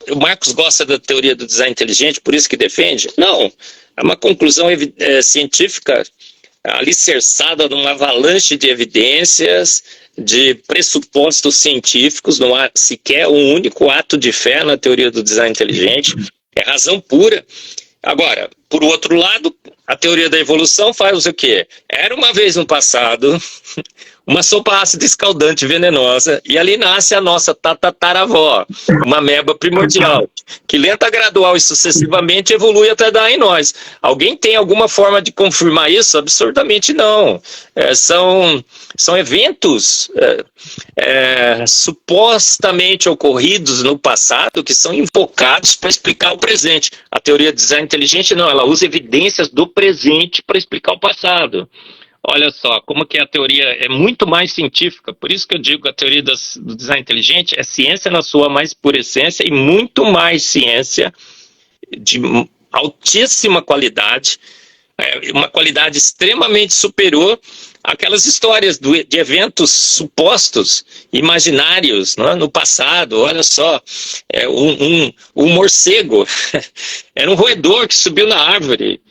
O Marcos gosta da teoria do design inteligente, por isso que defende? Não, é uma conclusão científica alicerçada numa avalanche de evidências, de pressupostos científicos, não há sequer um único ato de fé na teoria do design inteligente, é razão pura. Agora, por outro lado, a teoria da evolução faz o quê? Era uma vez no passado uma sopa ácida escaldante venenosa, e ali nasce a nossa tataravó, uma ameba primordial, que lenta, gradual e sucessivamente evolui até dar em nós. Alguém tem alguma forma de confirmar isso? Absurdamente não. São eventos supostamente ocorridos no passado que são invocados para explicar o presente. A teoria do design inteligente não, ela usa evidências do presente para explicar o passado. Olha só, como que a teoria é muito mais científica, por isso que eu digo que a teoria do design inteligente é ciência na sua mais pura essência e muito mais ciência de altíssima qualidade, uma qualidade extremamente superior àquelas histórias de eventos supostos, imaginários, não é? No passado. Olha só, um morcego era um roedor que subiu na árvore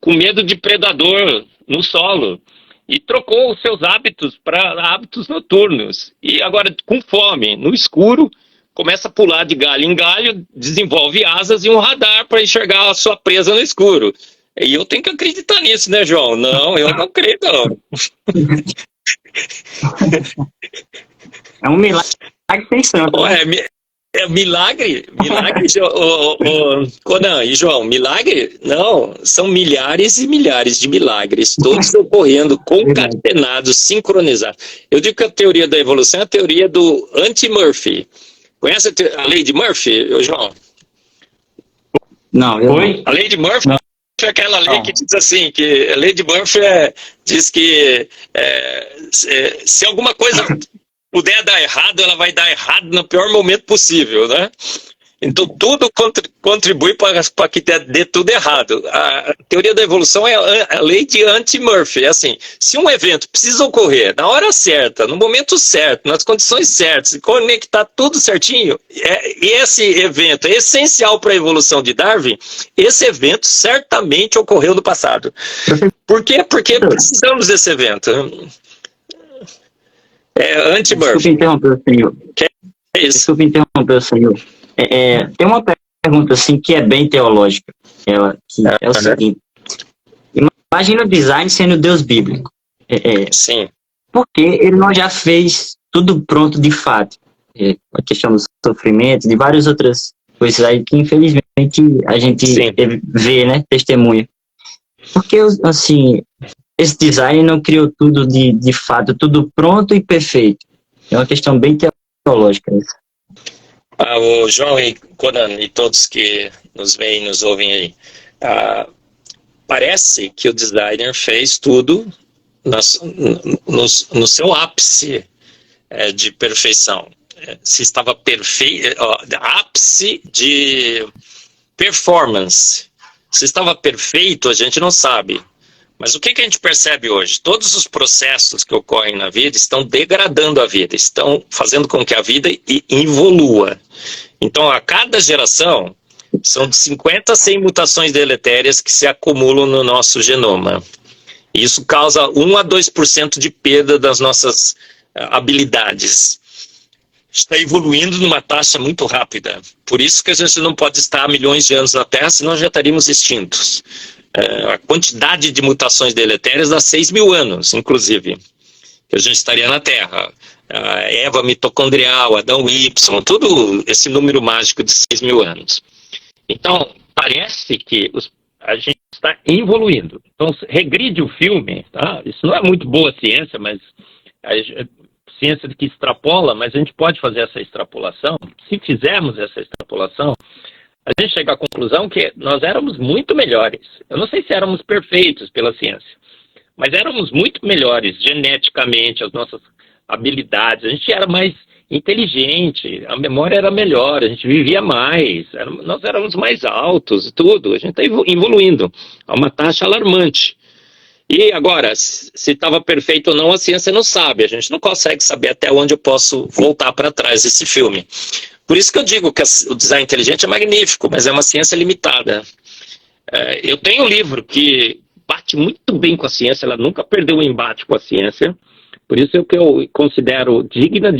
com medo de predador no solo, e trocou os seus hábitos para hábitos noturnos. E agora, com fome, no escuro, começa a pular de galho em galho, desenvolve asas e um radar para enxergar a sua presa no escuro. E eu tenho que acreditar nisso, né, João? Não, eu não creio, não. É um milagre pensando. Milagre, Conan e João, milagre? Não, são milhares e milhares de milagres, todos ocorrendo, concatenados, sincronizados. Eu digo que a teoria da evolução é a teoria do anti-Murphy. Conhece a lei de Murphy, João? Não, Oi? A lei de Murphy Não. É aquela lei que diz assim, que a lei de Murphy diz que se alguma coisa puder dar errado, ela vai dar errado no pior momento possível, né? Então, tudo contribui para que dê tudo errado. A teoria da evolução é a lei de anti-Murphy. É assim, se um evento precisa ocorrer na hora certa, no momento certo, nas condições certas, e conectar tudo certinho, e esse evento é essencial para a evolução de Darwin, esse evento certamente ocorreu no passado. Por quê? Porque precisamos desse evento. Anti-Murphy. Desculpe interromper o senhor. Desculpe interromper o senhor. Tem uma pergunta assim que é bem teológica. Que é o seguinte: imagina o design sendo Deus bíblico. Sim. Porque ele não já fez tudo pronto de fato? A questão do sofrimento, de várias outras coisas aí que infelizmente a gente vê, né? Testemunha. Porque assim, esse design não criou tudo de fato, tudo pronto e perfeito. É uma questão bem teológica isso. O João e Conan e todos que nos veem e nos ouvem aí, parece que o designer fez tudo no seu ápice de perfeição. Se estava perfeito, ápice de performance. Se estava perfeito, a gente não sabe. Mas o que a gente percebe hoje? Todos os processos que ocorrem na vida estão degradando a vida, estão fazendo com que a vida evolua. Então, a cada geração, são de 50 a 100 mutações deletérias que se acumulam no nosso genoma. E isso causa 1 a 2% de perda das nossas habilidades. Está evoluindo numa taxa muito rápida. Por isso que a gente não pode estar há milhões de anos na Terra, senão já estaríamos extintos. A quantidade de mutações deletérias dá 6 mil anos, inclusive, que a gente estaria na Terra. A Eva mitocondrial, Adão Y, tudo esse número mágico de 6 mil anos. Então, parece que a gente está evoluindo. Então, regride o filme, tá? Isso não é muito boa ciência, mas ciência que extrapola, mas a gente pode fazer essa extrapolação. Se fizermos essa extrapolação, a gente chega à conclusão que nós éramos muito melhores. Eu não sei se éramos perfeitos pela ciência, mas éramos muito melhores geneticamente, as nossas habilidades. A gente era mais inteligente, a memória era melhor, a gente vivia mais, nós éramos mais altos, tudo. A gente está evoluindo a uma taxa alarmante. E agora, se estava perfeito ou não, a ciência não sabe. A gente não consegue saber até onde eu posso voltar para trás desse filme. Por isso que eu digo que o design inteligente é magnífico, mas é uma ciência limitada. Eu tenho um livro que bate muito bem com a ciência, ela nunca perdeu um embate com a ciência, por isso é o que eu considero digna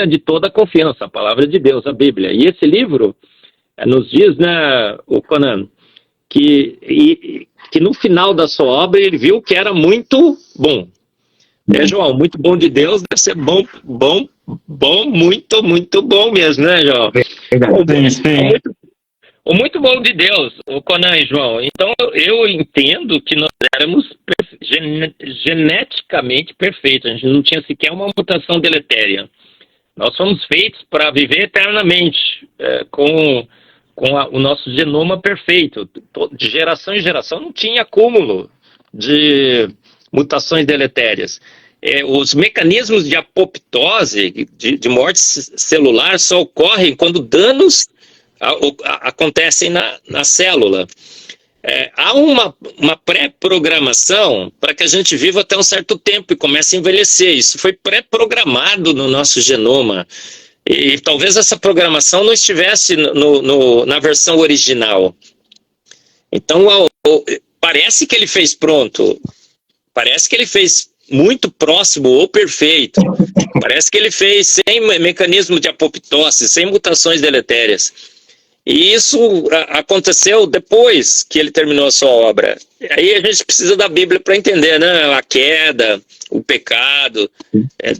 de toda a confiança, a palavra de Deus, a Bíblia. E esse livro nos diz, né, o Conan, que no final da sua obra ele viu que era muito bom. João? Muito bom de Deus deve ser bom, muito, muito bom mesmo, né, João? O muito bom de Deus, o Conan e João. Então, eu entendo que nós éramos geneticamente perfeitos. A gente não tinha sequer uma mutação deletéria. Nós fomos feitos para viver eternamente, com o nosso genoma perfeito. De geração em geração não tinha acúmulo de mutações deletérias. Os mecanismos de apoptose, de morte celular, só ocorrem quando danos acontecem na célula. Há uma pré-programação para que a gente viva até um certo tempo e comece a envelhecer. Isso foi pré-programado no nosso genoma. E talvez essa programação não estivesse na versão original. Então, parece que ele fez pronto. Parece que ele fez muito próximo ou perfeito. Parece que ele fez sem mecanismo de apoptose, sem mutações deletérias. E isso aconteceu depois que ele terminou a sua obra. Aí a gente precisa da Bíblia para entender, né? A queda, o pecado.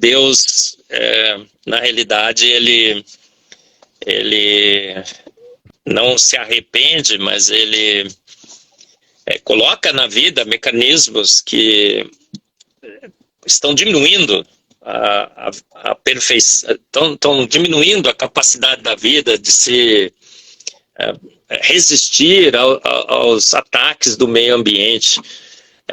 Deus, na realidade, ele não se arrepende, mas ele coloca na vida mecanismos que estão diminuindo a perfeição, estão diminuindo a capacidade da vida de se resistir aos ataques do meio ambiente.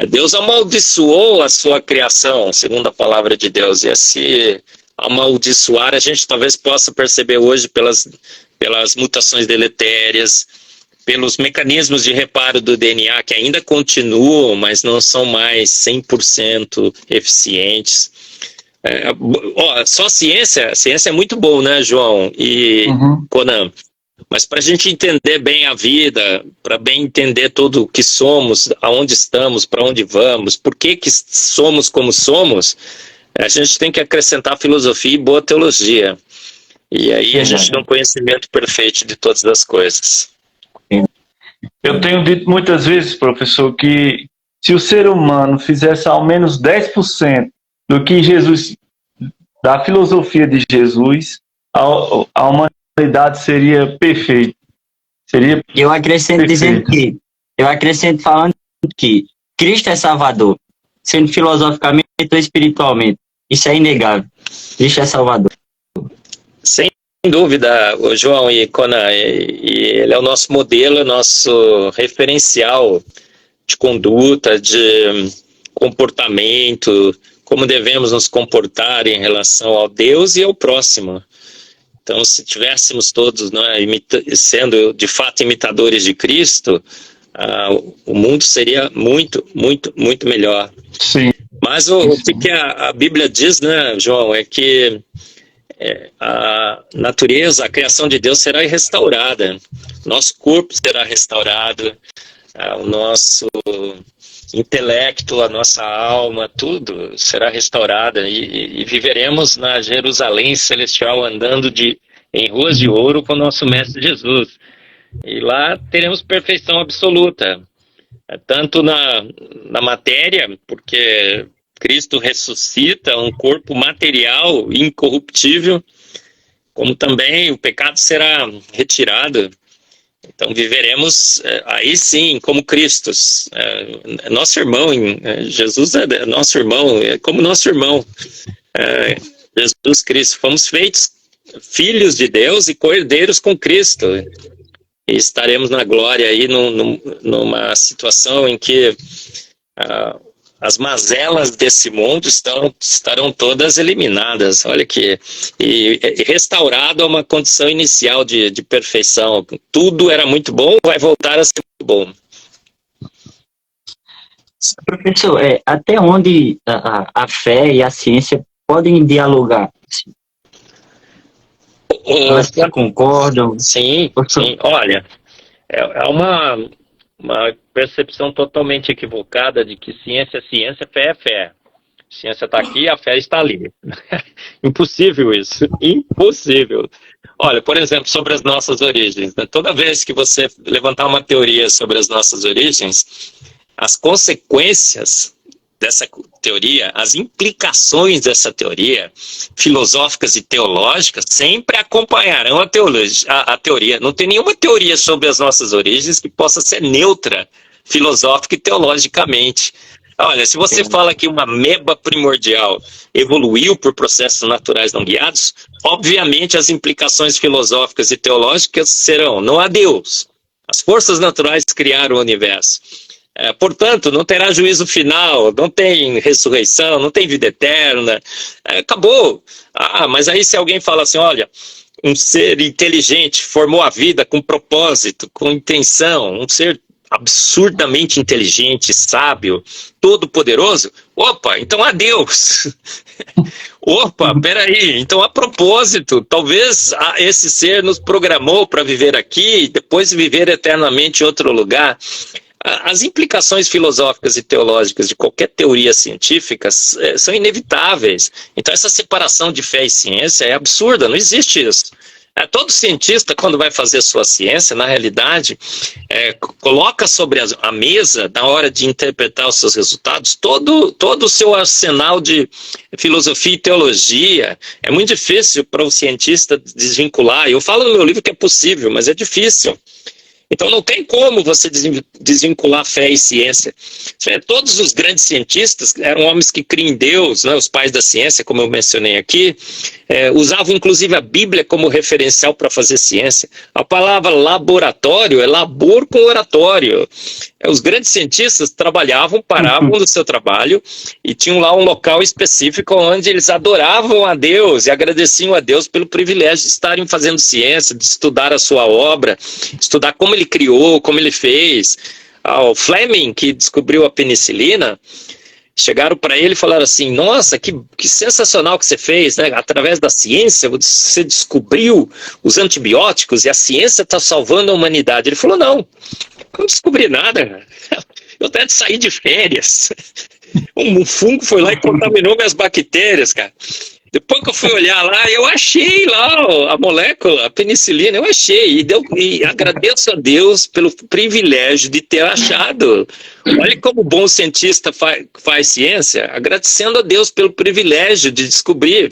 Deus amaldiçoou a sua criação, segundo a palavra de Deus, e a se amaldiçoar a gente talvez possa perceber hoje pelas mutações deletérias, pelos mecanismos de reparo do DNA que ainda continuam, mas não são mais 100% eficientes. Só ciência é muito bom, né, João e Conan? Mas para a gente entender bem a vida, para bem entender tudo o que somos, aonde estamos, para onde vamos, por que somos como somos, a gente tem que acrescentar filosofia e boa teologia. E aí a gente tem um conhecimento perfeito de todas as coisas. Eu tenho dito muitas vezes, professor, que se o ser humano fizesse ao menos 10% do que Jesus, da filosofia de Jesus, a humanidade seria perfeita. Eu acrescento falando que Cristo é Salvador, sendo filosoficamente ou espiritualmente. Isso é inegável. Cristo é Salvador. Sem dúvida, o João e Conan, e ele é o nosso modelo, nosso referencial de conduta, de comportamento, como devemos nos comportar em relação ao Deus e ao próximo. Então, se tivéssemos todos, né, sendo de fato imitadores de Cristo, o mundo seria muito, muito, muito melhor. Sim. Mas o que a Bíblia diz, né, João, é que a natureza, a criação de Deus será restaurada. Nosso corpo será restaurado, o nosso intelecto, a nossa alma, tudo será restaurada e viveremos na Jerusalém celestial andando em ruas de ouro com o nosso Mestre Jesus. E lá teremos perfeição absoluta, tanto na matéria, porque Cristo ressuscita um corpo material incorruptível, como também o pecado será retirado. Então viveremos aí sim como Cristos, nosso irmão, Jesus é nosso irmão, é como nosso irmão, Jesus Cristo. Fomos feitos filhos de Deus e co-herdeiros com Cristo, e estaremos na glória aí numa situação em que as mazelas desse mundo estarão todas eliminadas. Olha que e restaurado a uma condição inicial de perfeição. Tudo era muito bom, vai voltar a ser muito bom. Professor, até onde a fé e a ciência podem dialogar? Elas concordam? Sim, sim. Olha, é uma percepção totalmente equivocada de que ciência é ciência, fé é fé. Ciência está aqui, a fé está ali. Impossível isso, impossível. Olha, por exemplo, sobre as nossas origens. Né? Toda vez que você levantar uma teoria sobre as nossas origens, as consequências dessa teoria, as implicações dessa teoria, filosóficas e teológicas, sempre acompanharão a teoria. Não tem nenhuma teoria sobre as nossas origens que possa ser neutra, filosófica e teologicamente. Olha, se você fala que uma ameba primordial evoluiu por processos naturais não guiados, obviamente as implicações filosóficas e teológicas serão: não há Deus. As forças naturais criaram o universo. Portanto, não terá juízo final, não tem ressurreição, não tem vida eterna. Acabou. Mas aí se alguém fala assim, olha, um ser inteligente formou a vida com propósito, com intenção, um ser absurdamente inteligente, sábio, todo-poderoso, opa, então há Deus. Opa, peraí, então a propósito, talvez esse ser nos programou para viver aqui e depois viver eternamente em outro lugar. As implicações filosóficas e teológicas de qualquer teoria científica são inevitáveis. Então essa separação de fé e ciência é absurda, não existe isso. Todo cientista, quando vai fazer sua ciência, na realidade, coloca sobre a mesa, na hora de interpretar os seus resultados, todo o seu arsenal de filosofia e teologia. É muito difícil para o cientista desvincular. Eu falo no meu livro que é possível, mas é difícil. Então não tem como você desvincular fé e ciência. Todos os grandes cientistas eram homens que criam em Deus, né? Os pais da ciência, como eu mencionei aqui, usavam inclusive a Bíblia como referencial para fazer ciência. A palavra laboratório é labor com oratório. Os grandes cientistas trabalhavam, paravam do seu trabalho e tinham lá um local específico onde eles adoravam a Deus e agradeciam a Deus pelo privilégio de estarem fazendo ciência, de estudar a sua obra, estudar como ele criou, como ele fez. O Fleming, que descobriu a penicilina, chegaram para ele e falaram assim, nossa, que sensacional que você fez, né? Através da ciência você descobriu os antibióticos e a ciência está salvando a humanidade. Ele falou, não descobri nada, eu até saí de férias, um fungo foi lá e contaminou minhas bactérias, cara. Depois que eu fui olhar lá, eu achei lá a molécula, a penicilina, eu achei, e agradeço a Deus pelo privilégio de ter achado. Olha como o bom cientista faz ciência, agradecendo a Deus pelo privilégio de descobrir.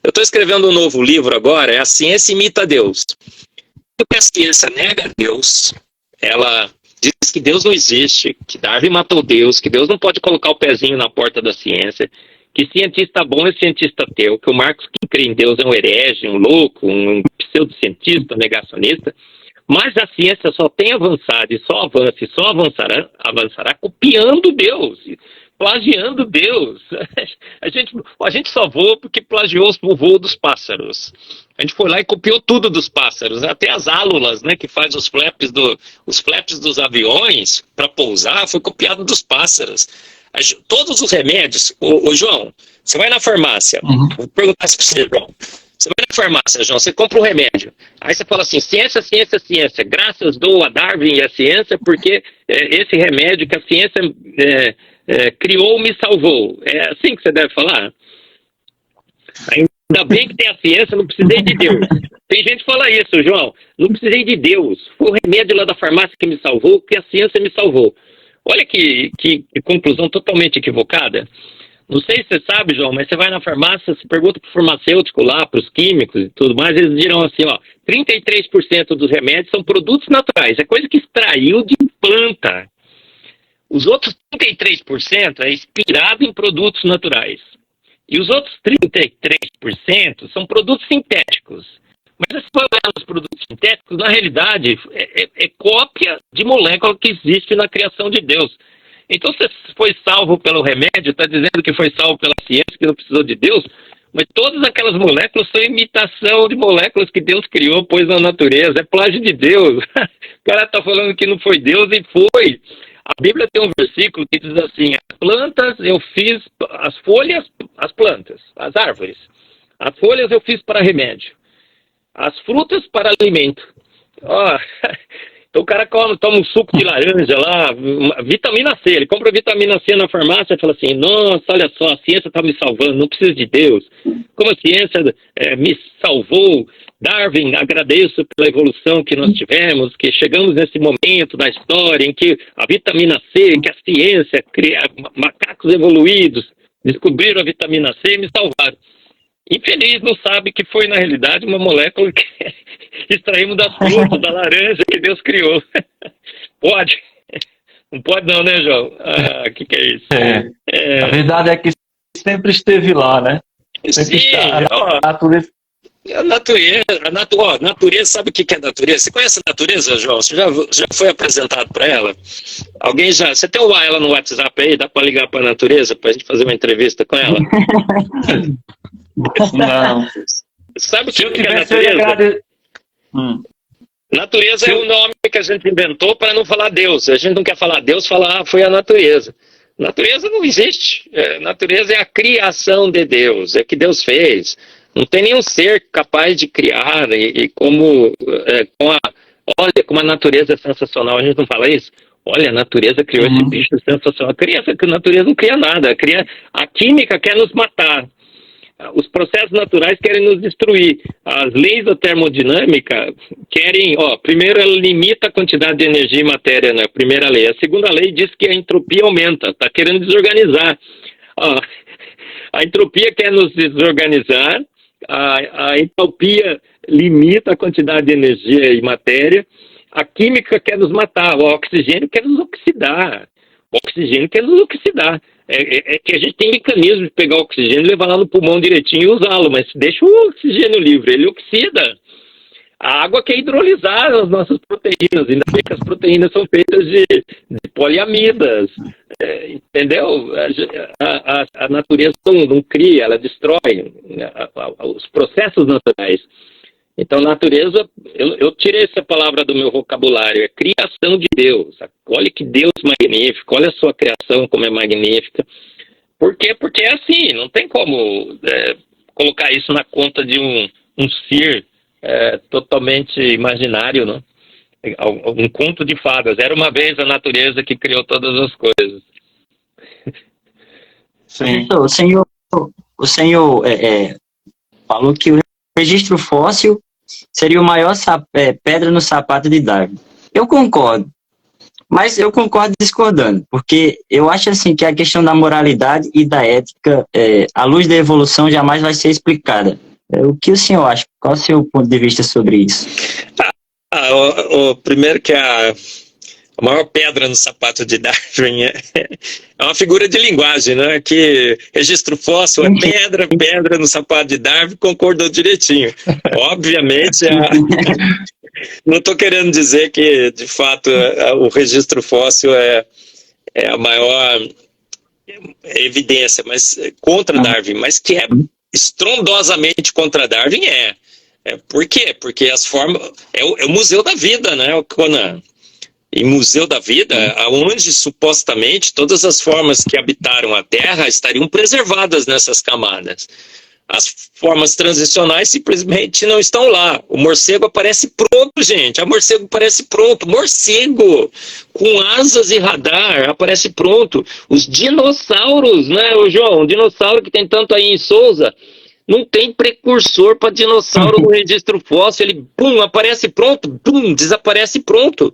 Eu estou escrevendo um novo livro agora, A Ciência Imita Deus. Porque a ciência nega a Deus, ela diz que Deus não existe, que Darwin matou Deus, que Deus não pode colocar o pezinho na porta da ciência, que cientista bom é cientista ateu, que o Marx que crê em Deus é um herege, um louco, um pseudocientista, negacionista, mas a ciência só tem avançado e só avança e só avançará copiando Deus, plagiando Deus. A gente só voa porque plagiou o voo dos pássaros. A gente foi lá e copiou tudo dos pássaros, até as álulas, né, que faz os flaps dos aviões para pousar, foi copiado dos pássaros. Todos os remédios, ô João, você vai na farmácia, vou perguntar isso para você, João. Você vai na farmácia, João, você compra um remédio. Aí você fala assim, ciência, ciência, ciência. Graças dou a Darwin e a ciência, porque esse remédio que a ciência criou me salvou. É assim que você deve falar? Ainda bem que tem a ciência, não precisei de Deus. Tem gente que fala isso, João. Não precisei de Deus. Foi o remédio lá da farmácia que me salvou, que a ciência me salvou. Olha que conclusão totalmente equivocada. Não sei se você sabe, João, mas você vai na farmácia, você pergunta para o farmacêutico lá, para os químicos e tudo mais, eles dirão assim, 33% dos remédios são produtos naturais, é coisa que extraiu de planta. Os outros 33% é inspirado em produtos naturais. E os outros 33% são produtos sintéticos. Mas se for olhar os produtos sintéticos, na realidade, é cópia de molécula que existe na criação de Deus. Então você foi salvo pelo remédio, está dizendo que foi salvo pela ciência, que não precisou de Deus, mas todas aquelas moléculas são imitação de moléculas que Deus criou, pôs na natureza, é plágio de Deus. O cara está falando que não foi Deus e foi. A Bíblia tem um versículo que diz assim, as plantas eu fiz, as folhas, as plantas, as árvores, as folhas eu fiz para remédio, as frutas para alimento. Então o cara toma um suco de laranja lá, vitamina C, ele compra vitamina C na farmácia e fala assim, nossa, olha só, a ciência está me salvando, não preciso de Deus. Como a ciência me salvou, Darwin, agradeço pela evolução que nós tivemos, que chegamos nesse momento da história em que a vitamina C, que a ciência, macacos evoluídos, descobriram a vitamina C e me salvaram. Infeliz não sabe que foi, na realidade, uma molécula que extraímos das frutas, da laranja que Deus criou. Pode? Não pode não, né, João? Que é isso? A verdade é que sempre esteve lá, né? Sempre sim, a natureza. A natureza, sabe o que é natureza? Você conhece a natureza, João? Você já foi apresentado para ela? Alguém já... Você tem ela no WhatsApp aí? Dá para ligar para a natureza para a gente fazer uma entrevista com ela? Não. Sabe o que é natureza? Natureza é o nome que a gente inventou para não falar Deus. A gente não quer falar Deus, falar foi a natureza. Natureza não existe. Natureza é a criação de Deus, é que Deus fez. Não tem nenhum ser capaz de criar olha como a natureza é sensacional. A gente não fala isso? Olha, a natureza criou esse bicho sensacional. A natureza não cria nada. A química quer nos matar. Os processos naturais querem nos destruir. As leis da termodinâmica querem... primeiro, ela limita a quantidade de energia e matéria na primeira lei. A segunda lei diz que a entropia aumenta. Está querendo desorganizar. A entropia quer nos desorganizar. A entalpia limita a quantidade de energia e matéria. A química quer nos matar. O oxigênio quer nos oxidar. É que a gente tem mecanismo de pegar o oxigênio, levar lá no pulmão direitinho e usá-lo, mas deixa o oxigênio livre, ele oxida. A água quer hidrolisar as nossas proteínas, ainda bem que as proteínas são feitas de poliamidas, entendeu? A natureza não cria, ela destrói os processos naturais. Então, natureza, eu tirei essa palavra do meu vocabulário, é criação de Deus. Olha que Deus magnífico, olha a sua criação como é magnífica. Por quê? Porque é assim, não tem como colocar isso na conta de um ser totalmente imaginário, não? Um conto de fadas. Era uma vez a natureza que criou todas as coisas. Sim. O senhor falou que o registro fóssil seria o maior pedra no sapato de Darwin. Eu concordo, mas eu concordo discordando, porque eu acho assim que a questão da moralidade e da ética, à luz da evolução, jamais vai ser explicada. O que o senhor acha? Qual é o seu ponto de vista sobre isso? Primeiro que a maior pedra no sapato de Darwin é uma figura de linguagem, né? Que registro fóssil é pedra no sapato de Darwin, concordou direitinho. Obviamente, não estou querendo dizer que, de fato, o registro fóssil é a maior evidência, mas contra Darwin, mas que é estrondosamente contra Darwin por quê? Porque as formas... É o museu da vida, né, o Conan? E Museu da Vida, onde supostamente todas as formas que habitaram a Terra estariam preservadas nessas camadas. As formas transicionais simplesmente não estão lá. O morcego aparece pronto, gente. O morcego aparece pronto. Morcego com asas e radar aparece pronto. Os dinossauros, né, João? O dinossauro que tem tanto aí em Souza, não tem precursor para dinossauro no registro fóssil. Ele, aparece pronto, desaparece pronto.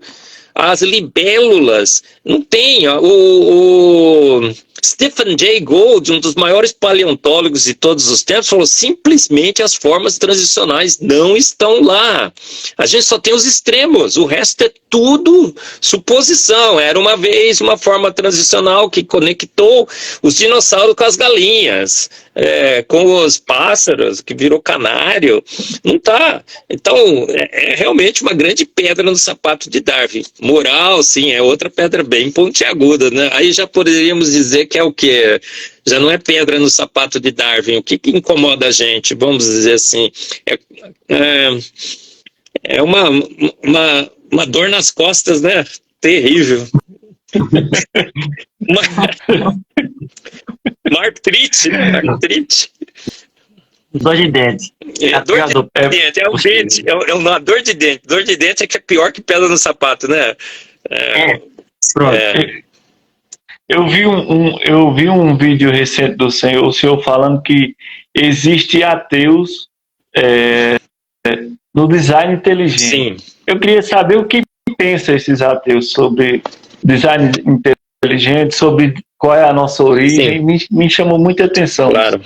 As libélulas, não tem. O Stephen Jay Gould, um dos maiores paleontólogos de todos os tempos, falou simplesmente as formas transicionais não estão lá. A gente só tem os extremos, o resto é tudo suposição. Era uma vez uma forma transicional que conectou os dinossauros com as galinhas. com os pássaros, que virou canário. Não tá. Então, é realmente uma grande pedra no sapato de Darwin. Moral, sim, é outra pedra bem pontiaguda, né? Aí já poderíamos dizer que é o quê? Já não é pedra no sapato de Darwin. O que incomoda a gente? Vamos dizer assim, é uma dor nas costas, né? Terrível. Uma artrite, né? Artrite. Dor de dente. Dor de dente, é um dente, é uma dor de dente. Dor de dente é que é pior que pedra no sapato, né? Pronto. Eu vi um vídeo recente do senhor, o senhor falando que existe ateus no design inteligente. Sim. Eu queria saber o que pensam esses ateus sobre design inteligente, sobre qual é a nossa origem. Me chamou muita atenção. Claro.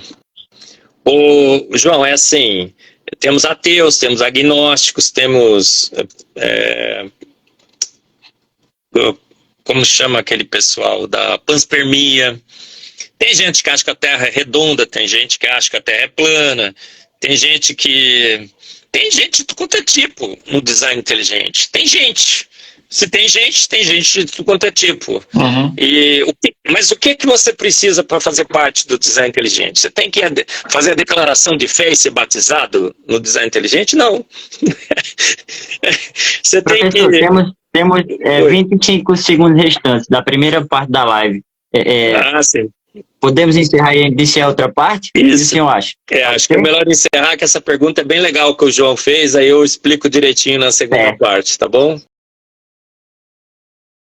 João, é assim, temos ateus, temos agnósticos, temos como chama aquele pessoal da panspermia. Tem gente que acha que a Terra é redonda, tem gente que acha que a Terra é plana, tem gente de tudo quanto é tipo no design inteligente. Tem gente. Se tem gente de tudo quanto é tipo. Uhum. Mas o que você precisa para fazer parte do design inteligente? Você tem que fazer a declaração de fé e ser batizado no design inteligente? Não. Você tem que... Temos 25 segundos restantes da primeira parte da live. Sim. Podemos encerrar e iniciar outra parte? Isso. O que o senhor acha? Acho que é melhor encerrar, que essa pergunta é bem legal que o João fez, aí eu explico direitinho na segunda parte, tá bom?